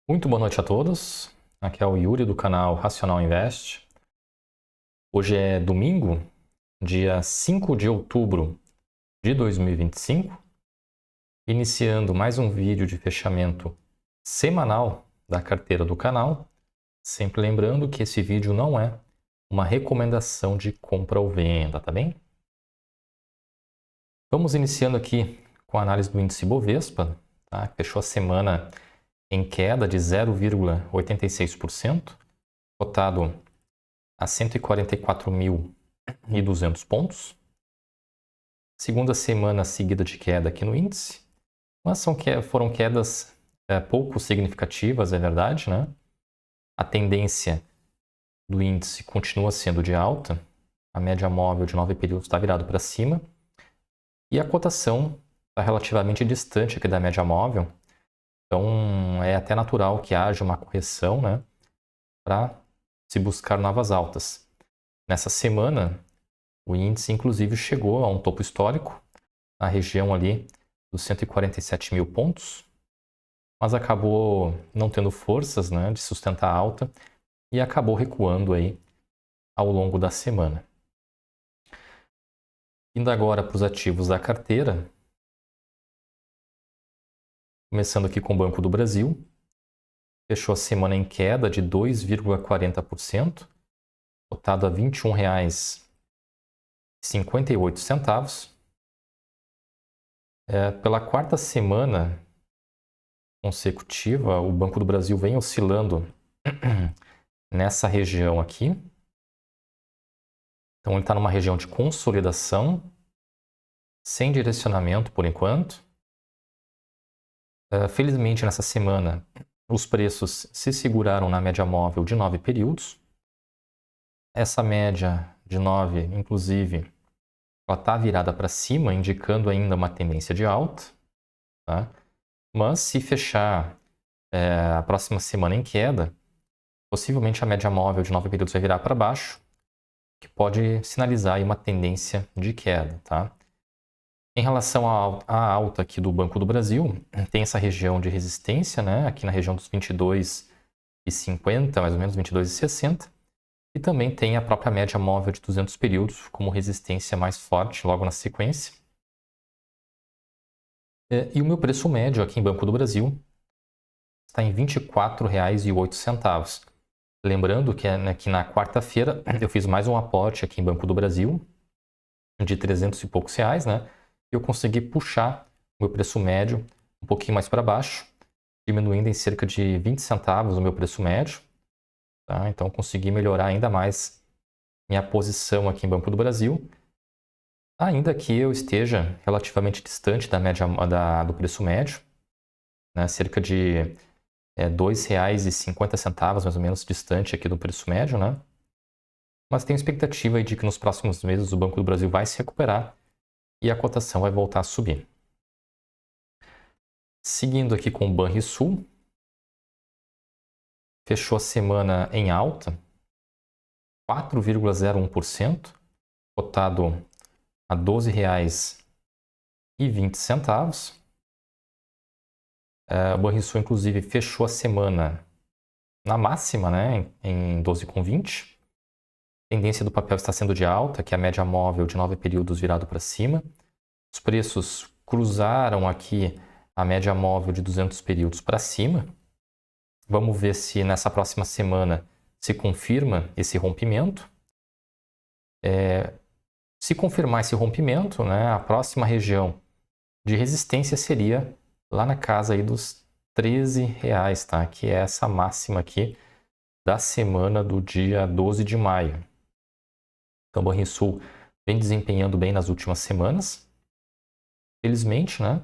Muito boa noite a todos. Aqui é o Yuri do canal Racional Invest. Hoje é domingo, dia 5 de outubro de 2025, iniciando mais um vídeo de fechamento semanal da carteira do canal. Sempre lembrando que esse vídeo não é uma recomendação de compra ou venda, tá bem? Vamos iniciando aqui com a análise do índice Bovespa, tá? Fechou a semana em queda de 0,86%, cotado a 144.200 pontos. Segunda semana seguida de queda aqui no índice, mas foram quedas pouco significativas, é verdade, né? A tendência do índice continua sendo de alta, a média móvel de 9 períodos está virado para cima, e a cotação está relativamente distante aqui da média móvel, então é até natural que haja uma correção, né, para se buscar novas altas. Nessa semana, o índice, inclusive, chegou a um topo histórico, na região ali dos 147 mil pontos, mas acabou não tendo forças, né, de sustentar a alta e acabou recuando aí ao longo da semana. Indo agora para os ativos da carteira, começando aqui com o Banco do Brasil, fechou a semana em queda de 2,40%, cotado a R$ 21,58. Pela quarta semana consecutiva, o Banco do Brasil vem oscilando nessa região aqui. Então, ele está numa região de consolidação, sem direcionamento por enquanto. Felizmente, nessa semana, os preços se seguraram na média móvel de 9 períodos. Essa média de 9, inclusive, ela está virada para cima, indicando ainda uma tendência de alta. Tá? Mas se fechar a próxima semana em queda, possivelmente a média móvel de 9 períodos vai virar para baixo, que pode sinalizar aí uma tendência de queda. Tá? Em relação à alta aqui do Banco do Brasil, tem essa região de resistência, né? Aqui na região dos 22,50, mais ou menos 22,60. E também tem a própria média móvel de 200 períodos como resistência mais forte logo na sequência. E o meu preço médio aqui em Banco do Brasil está em R$ 24,08. Lembrando que na quarta-feira eu fiz mais um aporte aqui em Banco do Brasil de 300 e poucos reais, né? Eu consegui puxar o meu preço médio um pouquinho mais para baixo, diminuindo em cerca de 20 centavos o meu preço médio. Tá? Então, consegui melhorar ainda mais minha posição aqui em Banco do Brasil, ainda que eu esteja relativamente distante da média do preço médio, né? Cerca de R$ 2,50 mais ou menos distante aqui do preço médio, né? Mas tenho expectativa de que nos próximos meses o Banco do Brasil vai se recuperar e a cotação vai voltar a subir. Seguindo aqui com o Banrisul, fechou a semana em alta, 4,01%, cotado a R$ 12,20. O Banrisul, inclusive, fechou a semana na máxima, né, em 12,20. A tendência do papel está sendo de alta, que é a média móvel de 9 períodos virado para cima. Os preços cruzaram aqui a média móvel de 200 períodos para cima. Vamos ver se nessa próxima semana se confirma esse rompimento. Se confirmar esse rompimento, né, a próxima região de resistência seria lá na casa aí dos R$ 13, tá? Que é essa máxima aqui da semana do dia 12 de maio. Então, o Banrisul vem desempenhando bem nas últimas semanas, felizmente, né?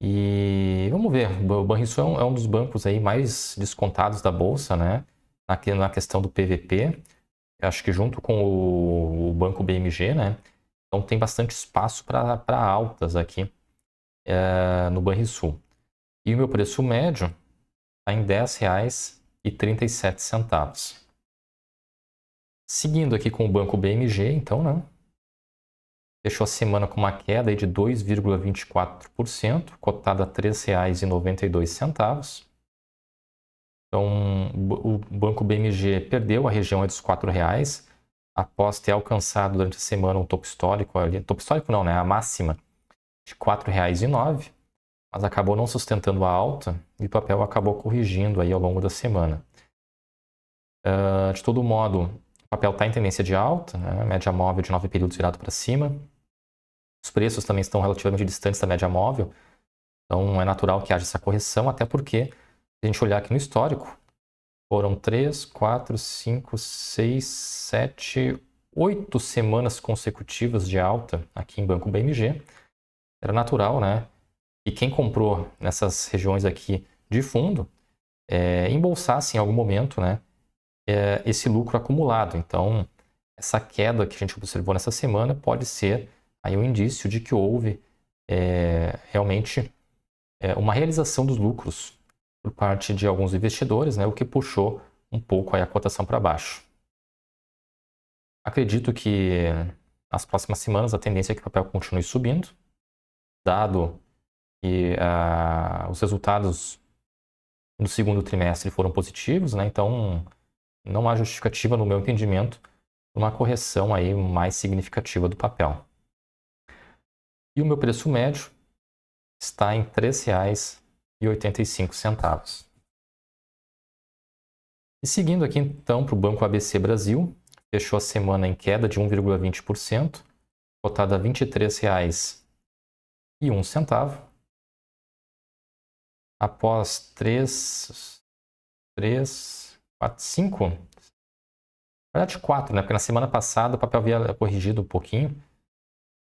E vamos ver, o Banrisul é um dos bancos aí mais descontados da bolsa, né? Na questão do PVP, acho que junto com o banco BMG, né? Então tem bastante espaço para altas aqui no Banrisul. E o meu preço médio está em R$ 10,37. Seguindo aqui com o banco BMG, então, né? fechou a semana com uma queda aí de 2,24%, cotada a R$ 3,92. Então, o Banco BMG perdeu a região dos R$ 4,00, após ter alcançado durante a semana um topo histórico, topo histórico não, né? A máxima de R$ 4,09, mas acabou não sustentando a alta e o papel acabou corrigindo aí ao longo da semana. De todo modo, o papel está em tendência de alta, né? Média móvel de 9 períodos virado para cima. Os preços também estão relativamente distantes da média móvel, então é natural que haja essa correção, até porque, se a gente olhar aqui no histórico, foram 3, 4, 5, 6, 7, 8 semanas consecutivas de alta aqui em Banco BMG. Era natural, né? E quem comprou nessas regiões aqui de fundo, embolsasse em algum momento, né? Esse lucro acumulado. Então, essa queda que a gente observou nessa semana pode ser aí um indício de que houve realmente uma realização dos lucros por parte de alguns investidores, né, o que puxou um pouco aí a cotação para baixo. Acredito que nas próximas semanas a tendência é que o papel continue subindo, dado que os resultados do segundo trimestre foram positivos, né, então não há justificativa, no meu entendimento, uma correção aí mais significativa do papel. E o meu preço médio está em R$ 3,85. E seguindo aqui então para o Banco ABC Brasil, fechou a semana em queda de 1,20%, cotada a R$ 23,01. Após 5, na verdade 4, né? Porque na semana passada o papel havia corrigido um pouquinho.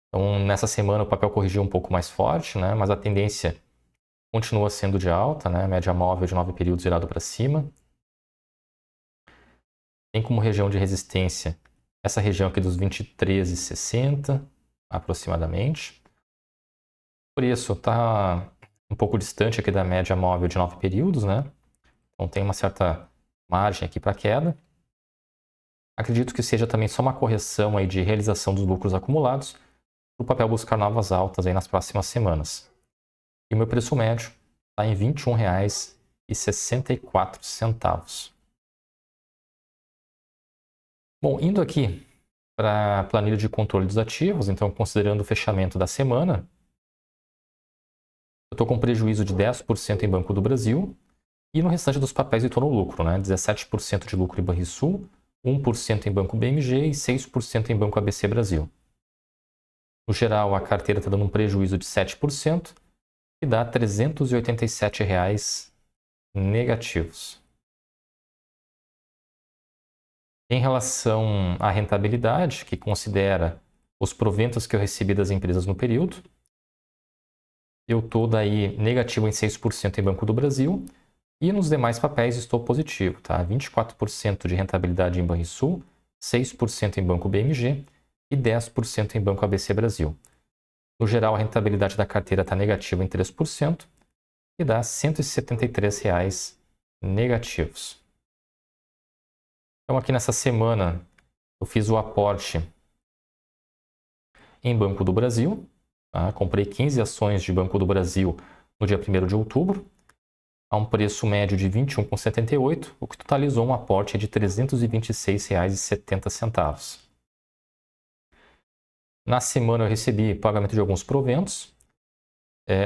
Então nessa semana o papel corrigiu um pouco mais forte, né? Mas a tendência continua sendo de alta, né? Média móvel de 9 períodos virado para cima. Tem como região de resistência essa região aqui dos 23,60 aproximadamente. O preço está um pouco distante aqui da média móvel de 9 períodos, né? Então tem uma certa margem aqui para queda. Acredito que seja também só uma correção aí de realização dos lucros acumulados para o papel buscar novas altas aí nas próximas semanas. E o meu preço médio está em R$ 21,64. Bom, indo aqui para a planilha de controle dos ativos, então considerando o fechamento da semana, eu estou com prejuízo de 10% em Banco do Brasil e no restante dos papéis eu estou no lucro, né? 17% de lucro em Banrisul, 1% em Banco BMG e 6% em Banco ABC Brasil. No geral, a carteira está dando um prejuízo de 7% e dá R$ 387 negativos. Em relação à rentabilidade, que considera os proventos que eu recebi das empresas no período, eu estou daí negativo em 6% em Banco do Brasil e nos demais papéis estou positivo, tá? 24% de rentabilidade em Banrisul, 6% em Banco BMG e 10% em Banco ABC Brasil. No geral, a rentabilidade da carteira está negativa em 3% e dá R$ 173 negativos. Então, aqui nessa semana, eu fiz o aporte em Banco do Brasil. Tá? Comprei 15 ações de Banco do Brasil no dia 1º de outubro, a um preço médio de R$ 21,78, o que totalizou um aporte de R$ 326,70. Na semana, eu recebi pagamento de alguns proventos.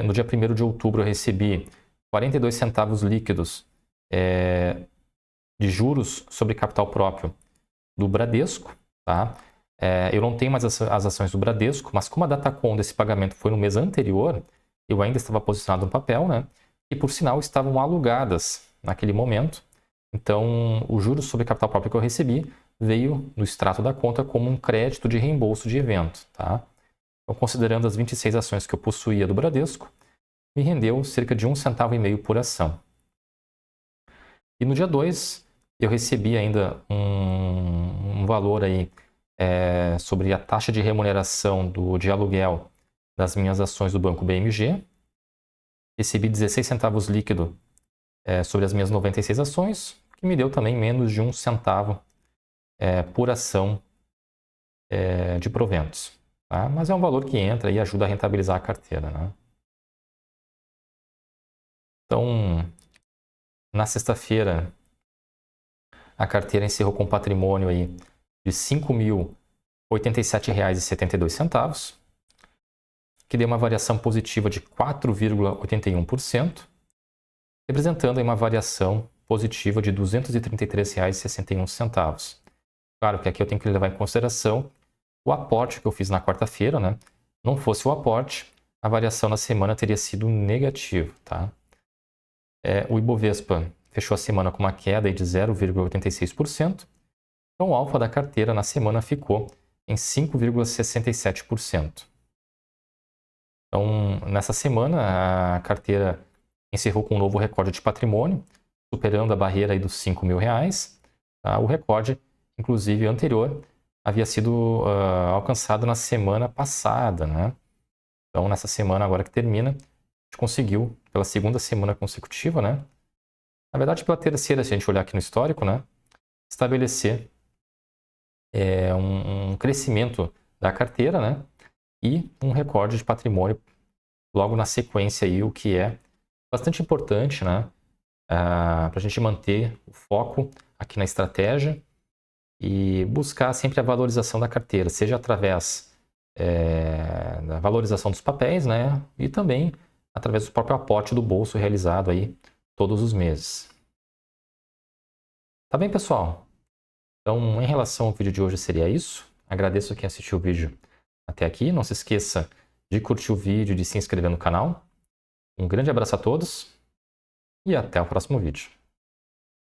No dia 1º de outubro, eu recebi 42 centavos líquidos de juros sobre capital próprio do Bradesco. Tá? Eu não tenho mais as ações do Bradesco, mas como a data-com desse pagamento foi no mês anterior, eu ainda estava posicionado no papel, né? E por sinal estavam alugadas naquele momento. Então, o juros sobre capital próprio que eu recebi veio no extrato da conta como um crédito de reembolso de evento. Tá? Então, considerando as 26 ações que eu possuía do Bradesco, me rendeu cerca de 1,5 centavo por ação. E no dia 2, eu recebi ainda um valor aí sobre a taxa de remuneração de aluguel das minhas ações do Banco BMG. Recebi 16 centavos líquido sobre as minhas 96 ações, que me deu também menos de 1 centavo por ação de proventos. tá? Mas é um valor que entra e ajuda a rentabilizar a carteira, né? Então, na sexta-feira, a carteira encerrou com um patrimônio aí de R$ 5.087,72, que deu uma variação positiva de 4,81%, representando aí uma variação positiva de R$ 233,61. Claro que aqui eu tenho que levar em consideração o aporte que eu fiz na quarta-feira, né? Não fosse o aporte, a variação na semana teria sido negativa, tá? O Ibovespa fechou a semana com uma queda aí de 0,86%, então o alfa da carteira na semana ficou em 5,67%. Então, nessa semana, a carteira encerrou com um novo recorde de patrimônio, superando a barreira aí dos R$ 5.000. Tá? O recorde, inclusive, anterior, havia sido alcançado na semana passada, né? Então, nessa semana agora que termina, a gente conseguiu, pela segunda semana consecutiva, né? Na verdade, pela terceira, se a gente olhar aqui no histórico, né? Estabelecer um crescimento da carteira, né? E um recorde de patrimônio logo na sequência aí, o que é bastante importante, né? Para a gente manter o foco aqui na estratégia e buscar sempre a valorização da carteira, seja através da valorização dos papéis, né? E também através do próprio aporte do bolso realizado aí todos os meses. Tá bem, pessoal? Então, em relação ao vídeo de hoje seria isso. Agradeço quem assistiu o vídeo até aqui. Não se esqueça de curtir o vídeo e de se inscrever no canal. Um grande abraço a todos e até o próximo vídeo.